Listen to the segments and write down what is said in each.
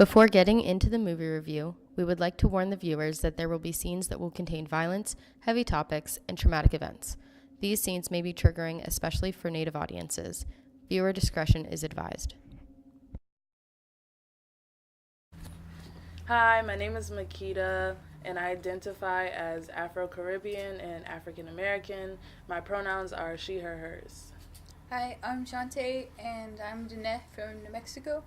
Before getting into the movie review, we would like to warn the viewers that there will be scenes that will contain violence, heavy topics, and traumatic events. These scenes may be triggering, especially for Native audiences. Viewer discretion is advised. Hi, my name is Makita, and I identify as Afro-Caribbean and African American. My pronouns are she, her, hers. Hi, I'm Shantae, and I'm Danette from New Mexico,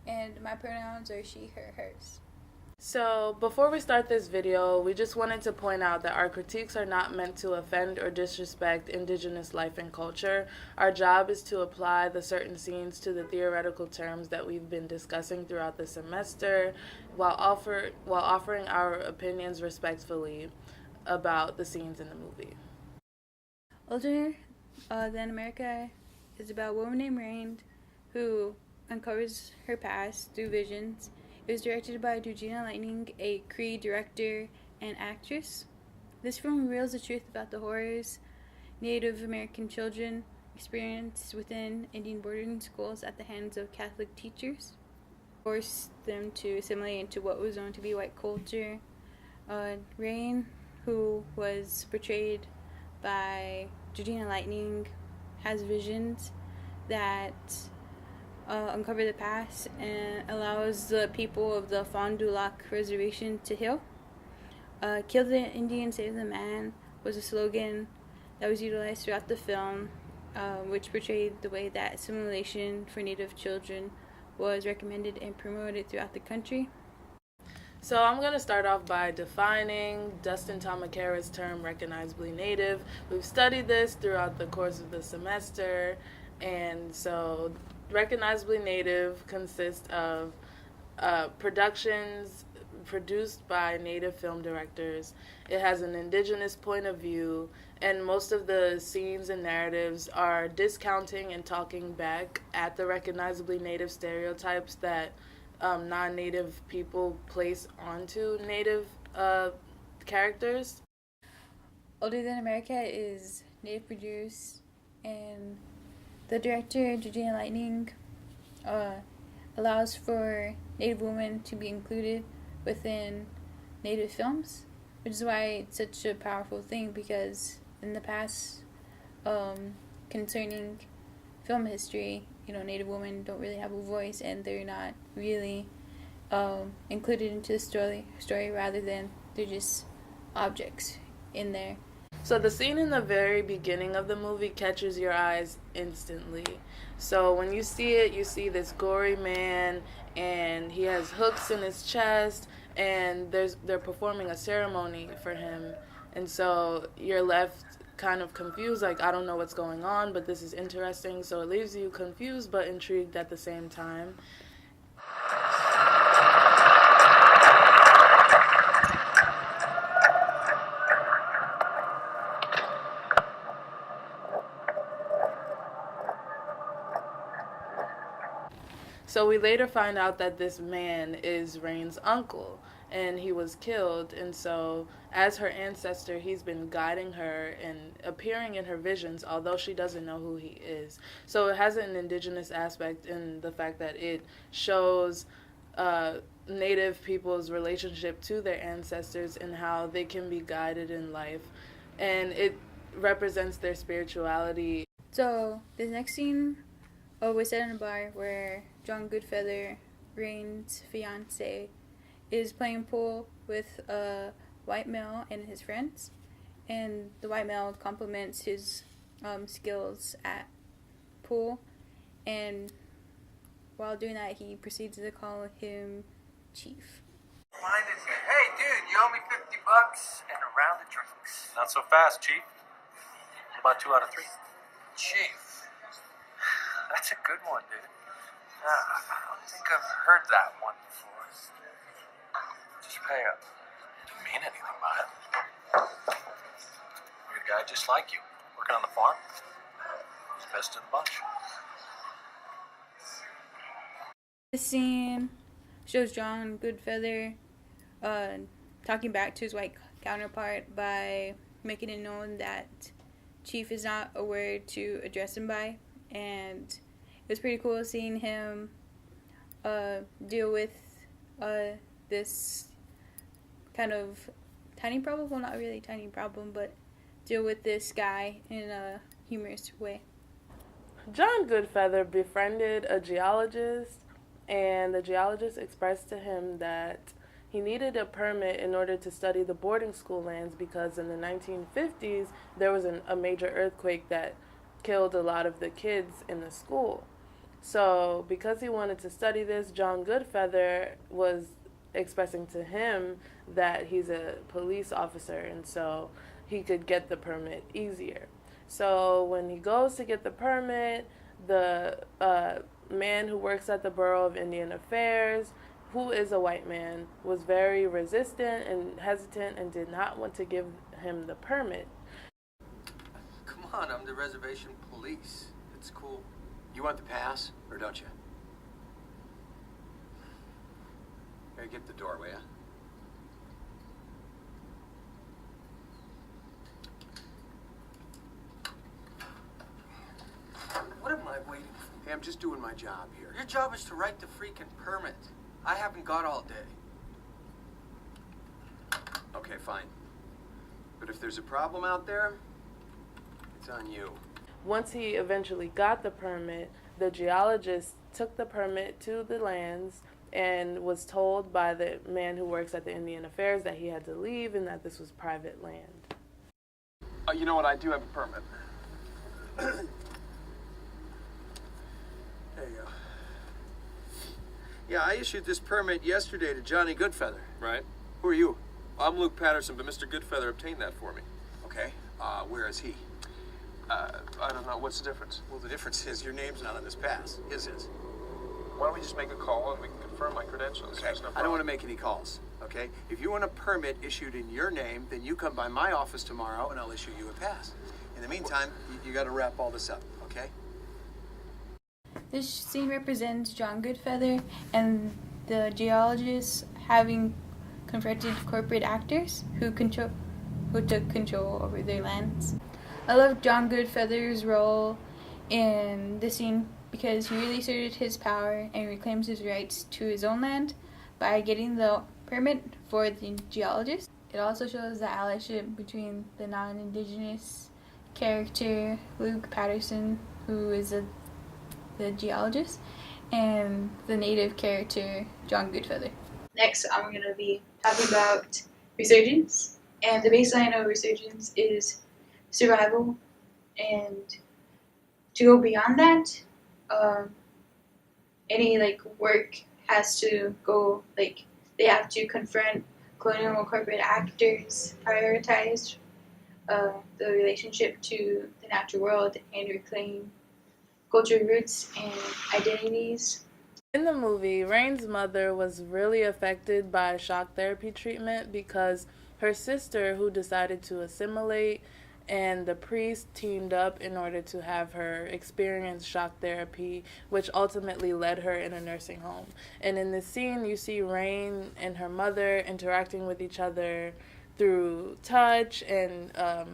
and my pronouns are she, her, hers. So, before we start this video, we just wanted to point out that our critiques are not meant to offend or disrespect Indigenous life and culture. Our job is to apply the certain scenes to the theoretical terms that we've been discussing throughout the semester, while offering our opinions respectfully about the scenes in the movie. Older Than America is about a woman named Rain who uncovers her past through visions. It was directed by Georgina Lightning, a Cree director and actress. This film reveals the truth about the horrors Native American children experience within Indian boarding schools at the hands of Catholic teachers, forced them to assimilate into what was known to be white culture. Rain, who was portrayed by Georgina Lightning, has visions that uncover the past and allows the people of the Fond du Lac Reservation to heal. Kill the Indian, save the man was a slogan that was utilized throughout the film, which portrayed the way that assimilation for Native children was recommended and promoted throughout the country. So I'm going to start off by defining Dustin Tamakera's term recognizably Native. We've studied this throughout the course of the semester, and so recognizably Native consists of productions produced by Native film directors. It has an Indigenous point of view, and most of the scenes and narratives are discounting and talking back at the recognizably Native stereotypes that non-Native people place onto Native characters. Older Than America is Native produced, and the director, Georgina Lightning, allows for Native women to be included within Native films, which is why it's such a powerful thing, because in the past, concerning film history, Native women don't really have a voice, and they're not really included into the story rather than they're just objects in there. So the scene in the very beginning of the movie catches your eyes instantly. So when you see it, you see this gory man, and he has hooks in his chest, and they're performing a ceremony for him. And so you're left kind of confused, like, I don't know what's going on, but this is interesting. So it leaves you confused but intrigued at the same time. So we later find out that this man is Rain's uncle, and he was killed. And so as her ancestor, he's been guiding her and appearing in her visions, although she doesn't know who he is. So it has an Indigenous aspect in the fact that it shows Native people's relationship to their ancestors and how they can be guided in life. And it represents their spirituality. So this next scene was set in a bar where John Goodfeather, Rain's fiance, is playing pool with a white male and his friends, and the white male compliments his skills at pool, and while doing that, he proceeds to call him Chief. Reminded me, hey dude, you owe me $50 and a round of drinks. Not so fast, Chief. About 2 out of 3. Chief, that's a good one, dude. I don't think I've heard that one before. Just pay up. Didn't mean anything by it. You're a guy just like you, working on the farm. He's best of the bunch. This scene shows John Goodfeather talking back to his white counterpart by making it known that Chief is not a word to address him by, and it was pretty cool seeing him deal with this kind of tiny problem, well, not really tiny problem, but deal with this guy in a humorous way. John Goodfeather befriended a geologist, and the geologist expressed to him that he needed a permit in order to study the boarding school lands because in the 1950s there was a major earthquake that killed a lot of the kids in the school. So because he wanted to study this, John Goodfeather was expressing to him that he's a police officer, and so he could get the permit easier. So when he goes to get the permit, the man who works at the Bureau of Indian Affairs, who is a white man, was very resistant and hesitant and did not want to give him the permit. Come on, I'm the reservation police. It's cool. You want the pass, or don't you? Here, get the door, will ya? What am I waiting for? Hey, I'm just doing my job here. Your job is to write the freaking permit. I haven't got all day. Okay, fine. But if there's a problem out there, it's on you. Once he eventually got the permit, the geologist took the permit to the lands and was told by the man who works at the Indian Affairs that he had to leave and that this was private land. You know what? I do have a permit. There you go. Yeah, I issued this permit yesterday to Johnny Goodfeather. Right. Who are you? I'm Luke Patterson, but Mr. Goodfeather obtained that for me. Okay. Where is he? I don't know. What's the difference? Well, the difference is your name's not on this pass. His is. Why don't we just make a call and we can confirm my credentials? Okay. There's no I don't want to problem. make any calls. Okay. If you want a permit issued in your name, then you come by my office tomorrow and I'll issue you a pass. In the meantime, you got to wrap all this up. Okay. This scene represents John Goodfeather and the geologists having confronted corporate actors who took control over their lands. I love John Goodfeather's role in this scene because he really asserted his power and reclaims his rights to his own land by getting the permit for the geologist. It also shows the allyship between the non-indigenous character Luke Patterson, who is the geologist, and the native character John Goodfeather. Next, I'm going to be talking about resurgence, and the baseline of resurgence is survival, and to go beyond that, any work has to go they have to confront colonial corporate actors, prioritize the relationship to the natural world, and reclaim cultural roots and identities. In the movie, Rain's mother was really affected by shock therapy treatment because her sister, who decided to assimilate, and the priest teamed up in order to have her experience shock therapy, which ultimately led her in a nursing home. And in this scene, you see Rain and her mother interacting with each other through touch and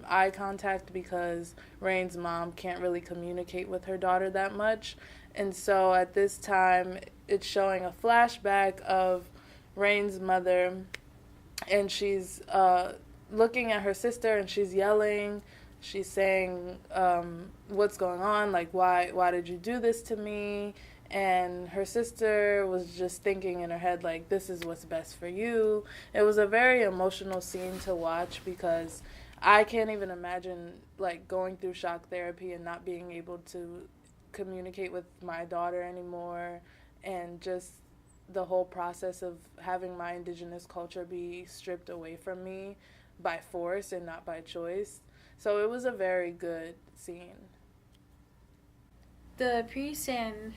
eye contact because Rain's mom can't really communicate with her daughter that much. And so at this time, it's showing a flashback of Rain's mother, and she's looking at her sister and she's yelling. She's saying, what's going on? Why did you do this to me? And her sister was just thinking in her head, this is what's best for you. It was a very emotional scene to watch because I can't even imagine, going through shock therapy and not being able to communicate with my daughter anymore, and just the whole process of having my indigenous culture be stripped away from me by force and not by choice. So it was a very good scene. The priest and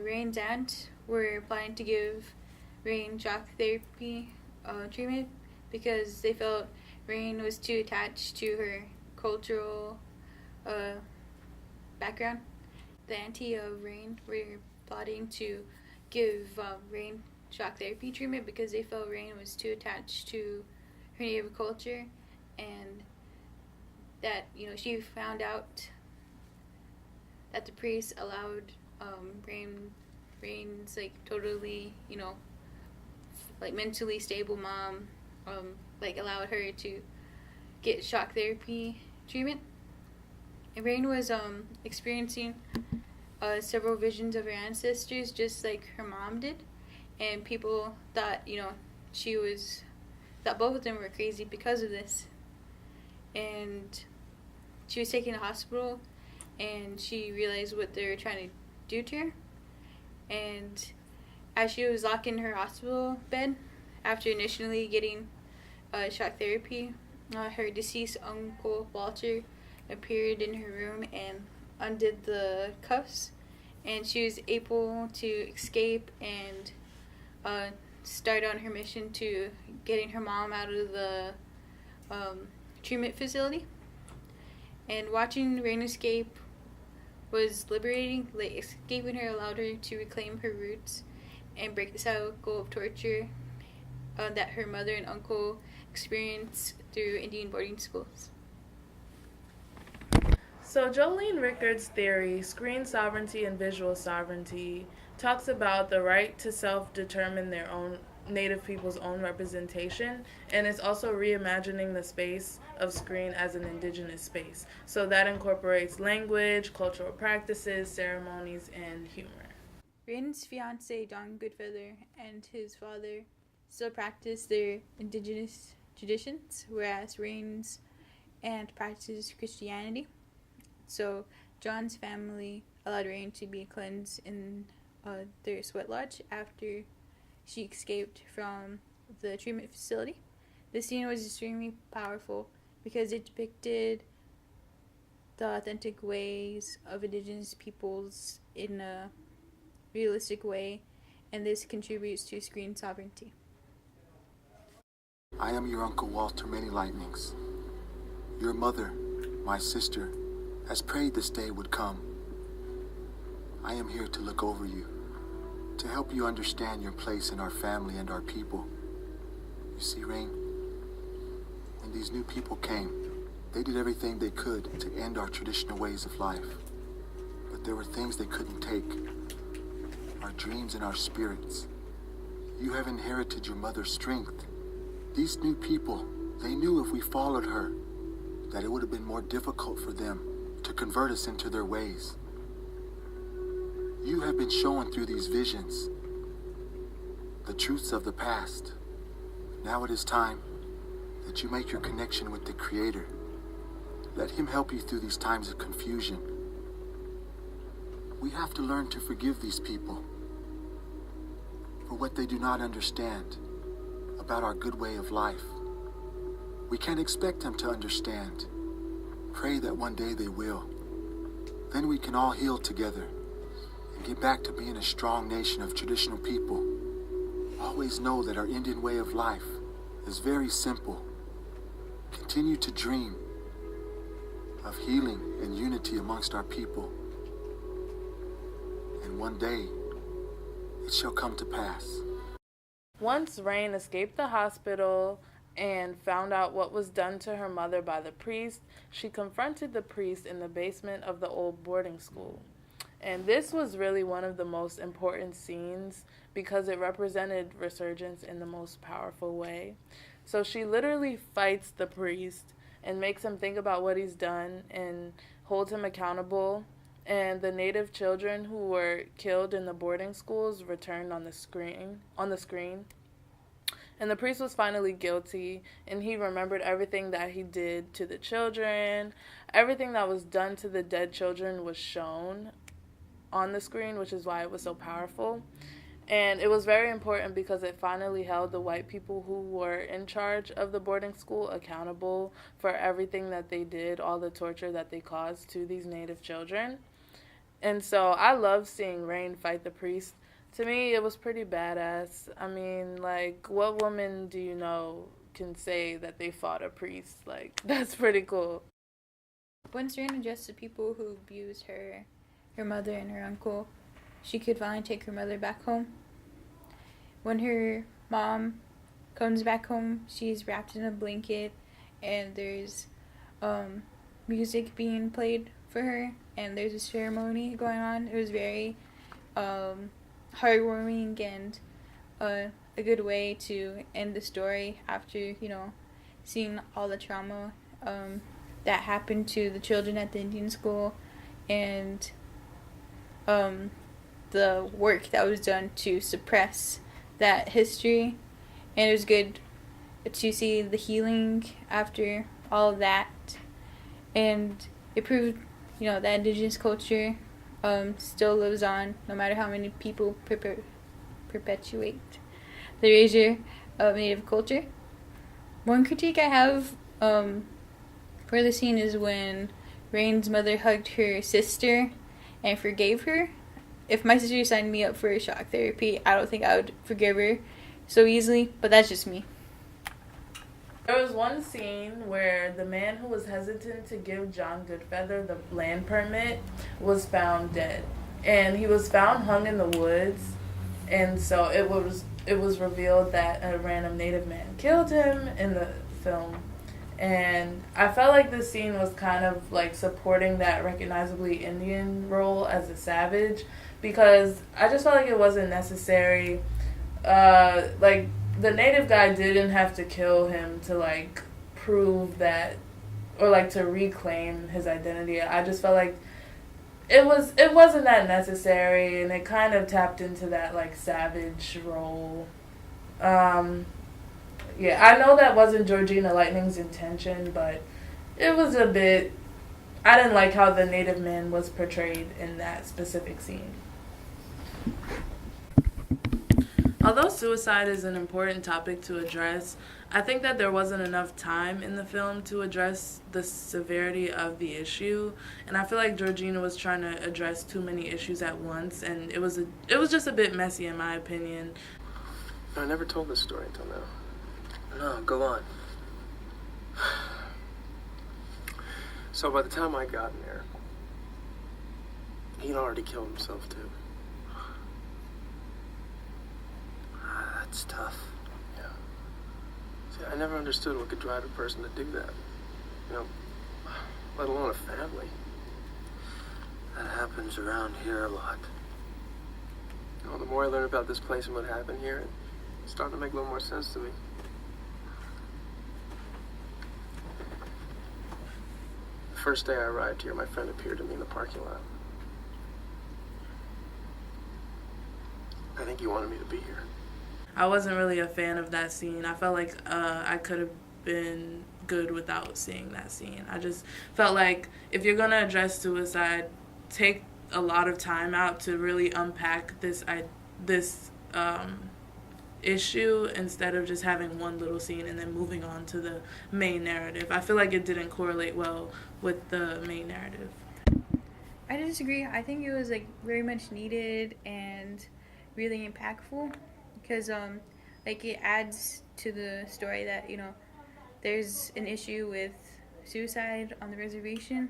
Rain's aunt were planning to give Rain shock therapy treatment because they felt Rain was too attached to her cultural background. The auntie of Rain were plotting to give Rain shock therapy treatment because they felt Rain was too attached to her native culture, and that she found out that the priest allowed Rain's totally like mentally stable mom like allowed her to get shock therapy treatment. And Rain was experiencing several visions of her ancestors just like her mom did, and people thought that both of them were crazy because of this. And she was taken to the hospital, and she realized what they were trying to do to her. And as she was locked in her hospital bed, after initially getting shock therapy, her deceased uncle Walter appeared in her room and undid the cuffs, and she was able to escape and start on her mission to getting her mom out of the treatment facility. And watching Rain escape was liberating. Like, escaping her allowed her to reclaim her roots and break the cycle of torture that her mother and uncle experienced through Indian boarding schools. So Jolene Rickard's theory, screen sovereignty and visual sovereignty, talks about the right to self-determine their own Native people's own representation, and it's also reimagining the space of screen as an indigenous space. So that incorporates language, cultural practices, ceremonies, and humor. Rain's fiance, Don Goodfeather, and his father still practice their indigenous traditions, whereas Rain's aunt practices Christianity. So John's family allowed Rain to be cleansed in their sweat lodge after she escaped from the treatment facility. The scene was extremely powerful because it depicted the authentic ways of indigenous peoples in a realistic way, and this contributes to screen sovereignty. I am your Uncle Walter Many Lightnings. Your mother, my sister, has prayed this day would come. I am here to look over you, to help you understand your place in our family and our people. You see, Rain, when these new people came, they did everything they could to end our traditional ways of life. But there were things they couldn't take, our dreams and our spirits. You have inherited your mother's strength. These new people, they knew if we followed her, that it would have been more difficult for them to convert us into their ways. You have been shown through these visions the truths of the past. Now it is time that you make your connection with the Creator. Let Him help you through these times of confusion. We have to learn to forgive these people for what they do not understand about our good way of life. We can't expect them to understand. Pray that one day they will. Then we can all heal together and get back to being a strong nation of traditional people. Always know that our Indian way of life is very simple. Continue to dream of healing and unity amongst our people. And one day, it shall come to pass. Once Rain escaped the hospital and found out what was done to her mother by the priest, she confronted the priest in the basement of the old boarding school. And this was really one of the most important scenes because it represented resurgence in the most powerful way. So she literally fights the priest and makes him think about what he's done and holds him accountable. And the Native children who were killed in the boarding schools returned on the screen. And the priest was finally guilty, and he remembered everything that he did to the children. Everything that was done to the dead children was shown on the screen, which is why it was so powerful. And it was very important because it finally held the white people who were in charge of the boarding school accountable for everything that they did, all the torture that they caused to these Native children. And so I love seeing Rain fight the priest. To me, it was pretty badass. I mean, like, what woman do you know can say that they fought a priest? Like, that's pretty cool. Once Rain addressed the people who abused her mother and her uncle, she could finally take her mother back home. When her mom comes back home, she's wrapped in a blanket, and there's music being played for her, and there's a ceremony going on. It was very heartwarming and a good way to end the story after, you know, seeing all the trauma that happened to the children at the Indian school, and the work that was done to suppress that history. And it was good to see the healing after all of that. And it proved, you know, that Indigenous culture still lives on, no matter how many people perpetuate the erasure of Native culture. One critique I have for the scene is when Rain's mother hugged her sister and forgave her. If my sister signed me up for shock therapy, I don't think I would forgive her so easily, but that's just me. There was one scene where the man who was hesitant to give John Goodfeather the land permit was found dead. And he was found hung in the woods. And so it was revealed that a random Native man killed him in the film. And I felt like this scene was kind of like supporting that recognizably Indian role as a savage, because I just felt like it wasn't necessary. Like, the Native guy didn't have to kill him to, like, prove that, or, like, to reclaim his identity. I just felt like it wasn't that necessary, and it kind of tapped into that, like, savage role. Yeah, I know that wasn't Georgina Lightning's intention, but it was a bit... I didn't like how the Native man was portrayed in that specific scene. Although suicide is an important topic to address, I think that there wasn't enough time in the film to address the severity of the issue, and I feel like Georgina was trying to address too many issues at once, and it was just a bit messy in my opinion. I never told this story until now. No, go on. So by the time I got in there, he'd already killed himself too. That's tough. Yeah. See, I never understood what could drive a person to do that. You know, let alone a family. That happens around here a lot. You know, the more I learn about this place and what happened here, it's starting to make a little more sense to me. The first day I arrived here, my friend appeared to me in the parking lot. I think he wanted me to be here. I wasn't really a fan of that scene. I felt like I could have been good without seeing that scene. I just felt like if you're going to address suicide, take a lot of time out to really unpack this issue instead of just having one little scene and then moving on to the main narrative. I feel like it didn't correlate well with the main narrative. I disagree. I think it was like very much needed and really impactful, because like it adds to the story that, you know, there's an issue with suicide on the reservation,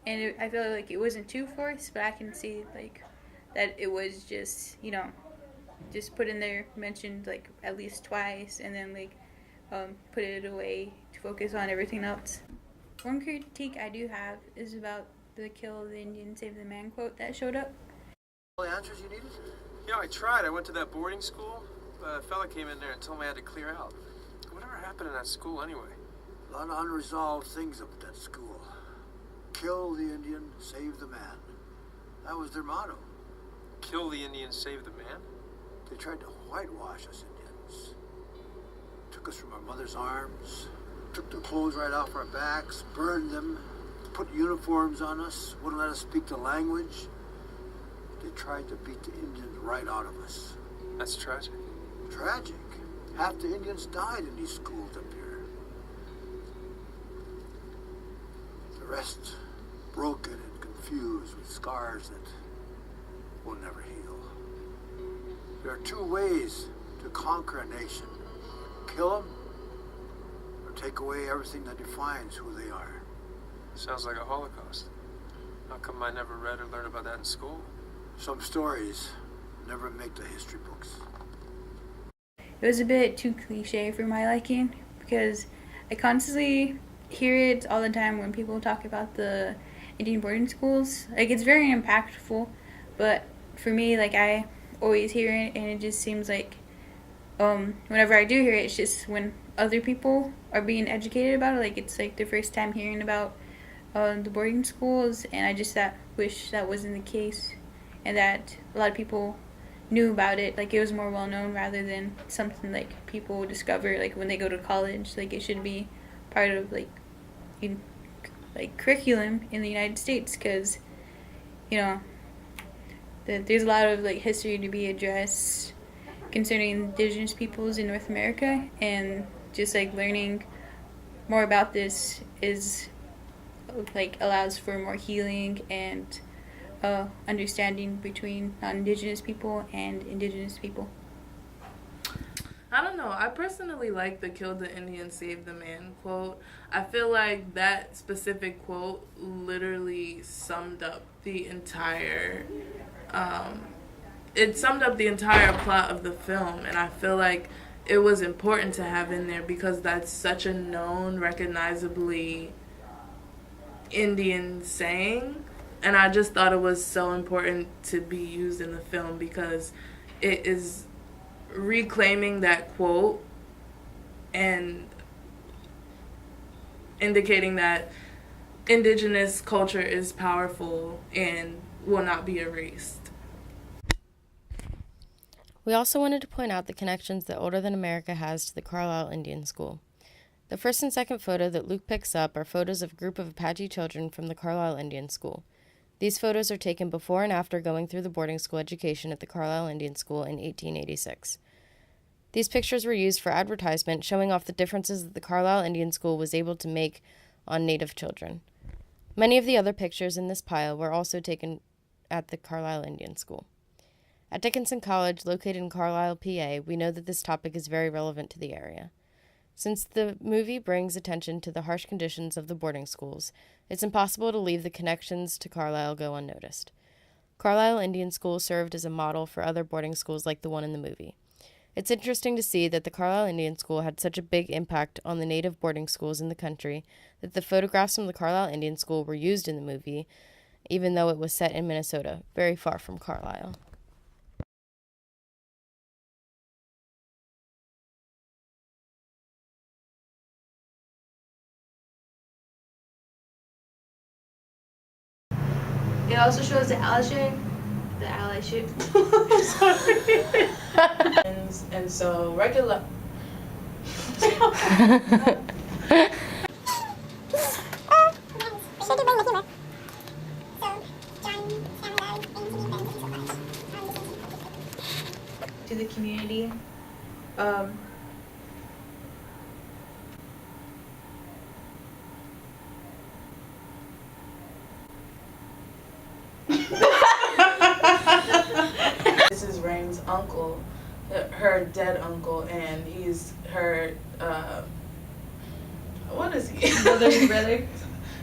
and I feel like it wasn't too forced, but I can see like that it was just, you know, just put in there, mentioned like at least twice, and then like put it away to focus on everything else. One critique I do have is about the kill the Indian, save the man quote that showed up. All the answers you needed? Yeah, I tried. I went to that boarding school. A fella came in there and told me I had to clear out. Whatever happened in that school anyway? A lot of unresolved things up at that school. Kill the Indian, save the man. That was their motto. Kill the Indian, save the man? They tried to whitewash us Indians. Took us from our mother's arms, took the clothes right off our backs, burned them, put uniforms on us, wouldn't let us speak the language. They tried to beat the Indians right out of us. That's tragic. Tragic. Half the Indians died in these schools up here. The rest broken and confused with scars that will never heal. There are two ways to conquer a nation. Kill them, or take away everything that defines who they are. Sounds like a Holocaust. How come I never read or learned about that in school? Some stories never make the history books. It was a bit too cliche for my liking, because I constantly hear it all the time when people talk about the Indian boarding schools. Like, it's very impactful, but for me, like, I always hear it, and it just seems like whenever I do hear it, it's just when other people are being educated about it. Like, it's like the first time hearing about the boarding schools, and I just wish that wasn't the case, and that a lot of people knew about it. Like, it was more well known rather than something like people discover like when they go to college. Like, it should be part of like curriculum in the United States, because there's a lot of like history to be addressed concerning indigenous peoples in North America, and just like learning more about this is like allows for more healing and understanding between non-indigenous people and indigenous people. I don't know. I personally like the "Kill the Indian, save the man" quote. I feel like that specific quote literally summed up the entire plot of the film, and I feel like it was important to have in there because that's such a known, recognizably Indian saying, and I just thought it was so important to be used in the film because it is reclaiming that quote and indicating that indigenous culture is powerful and will not be erased. We also wanted to point out the connections that Older Than America has to the Carlisle Indian School. The first and second photo that Luke picks up are photos of a group of Apache children from the Carlisle Indian School. These photos are taken before and after going through the boarding school education at the Carlisle Indian School in 1886. These pictures were used for advertisement, showing off the differences that the Carlisle Indian School was able to make on Native children. Many of the other pictures in this pile were also taken at the Carlisle Indian School. At Dickinson College, located in Carlisle, PA, we know that this topic is very relevant to the area. Since the movie brings attention to the harsh conditions of the boarding schools, it's impossible to leave the connections to Carlisle go unnoticed. Carlisle Indian School served as a model for other boarding schools like the one in the movie. It's interesting to see that the Carlisle Indian School had such a big impact on the native boarding schools in the country that the photographs from the Carlisle Indian School were used in the movie, even though it was set in Minnesota, very far from Carlisle. It also shows the allyship. Sorry. and so regular. To the community. This is Rain's uncle, her dead uncle, and he's her, what is he? Brother.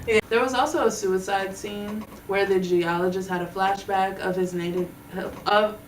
Yeah. There was also a suicide scene where the geologist had a flashback of his native, of